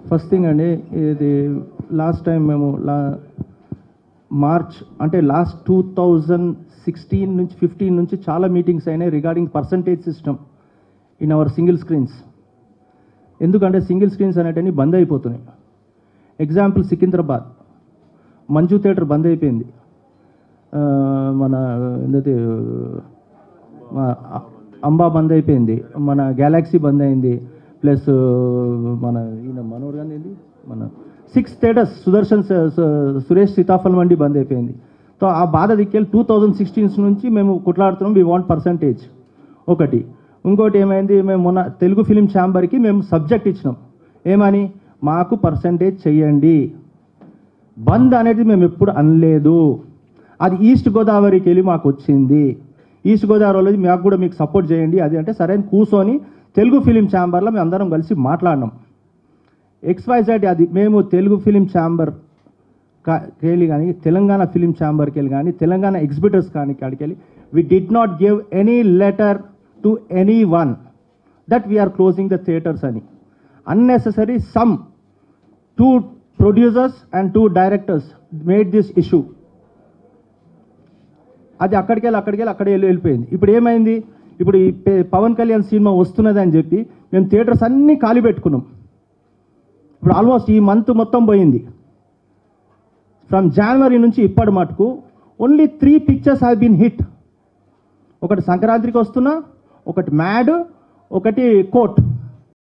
First thing అండి, ఇది last time మేము మార్చ్ అంటే లాస్ట్ 2016 నుంచి 15 నుంచి చాలా మీటింగ్స్ అయినాయి regarding percentage system in our single screens. ఎందుకంటే సింగిల్ స్క్రీన్స్ అనేటివి బంద్ అయిపోతున్నాయి. ఎగ్జాంపుల్ సికింద్రాబాద్ మంజు థియేటర్ బంద్ అయిపోయింది, మన ఏంటంటే అంబా బంద్ అయిపోయింది, మన గ్యాలక్సీ బంద్ అయింది, ప్లస్ మన ఈయన మనోహర్ గాంధీ ఏంది మన 6 థియేటర్స్ సురేష్ సీతాఫల్ మండి బంద్ అయిపోయింది. సో ఆ బాధ దిక్కెళ్ళి 2016 నుంచి మేము కొట్లాడుతున్నాం. వీ వాంట్ పర్సంటేజ్ ఒకటి. ఇంకోటి ఏమైంది, మేము మొన్న తెలుగు ఫిలిం ఛాంబర్కి మేము సబ్జెక్ట్ ఇచ్చినాం, ఏమని మాకు పర్సంటేజ్ చెయ్యండి. బంద్ అనేది మేము ఎప్పుడు అనలేదు. అది ఈస్ట్ గోదావరికి వెళ్ళి మాకు వచ్చింది. ఈస్ట్ గోదావరిలో మాకు కూడా మీకు సపోర్ట్ చేయండి అది అంటే సరే అని కూర్చొని తెలుగు ఫిలిం ఛాంబర్లో మేము అందరం కలిసి మాట్లాడినాం. XYZ అది మేము తెలుగు ఫిలిం ఛాంబర్ వెళ్ళి కానీ తెలంగాణ ఫిలిం ఛాంబర్కి వెళ్ళి కానీ తెలంగాణ ఎగ్జిబిటర్స్ కానీ కాడికి వెళ్ళి we did not give any letter to any one that we are closing the theatres అని. Unnecessary some 2 producers and 2 directors made this issue. అది అక్కడికి వెళ్ళిపోయింది. ఇప్పుడు ఏమైంది, ఇప్పుడు ఈ పవన్ కళ్యాణ్ సినిమా వస్తున్నది అని చెప్పి మేము థియేటర్స్ అన్నీ ఖాళీ పెట్టుకున్నాం. ఇప్పుడు ఆల్మోస్ట్ ఈ మంత్ మొత్తం పోయింది. ఫ్రమ్ జనవరి నుంచి ఇప్పటి మటుకు only 3 pictures have been hit. ఒకటి సంక్రాంతికి వస్తున్నా, ఒకటి మ్యాడ్, ఒకటి కోర్ట్.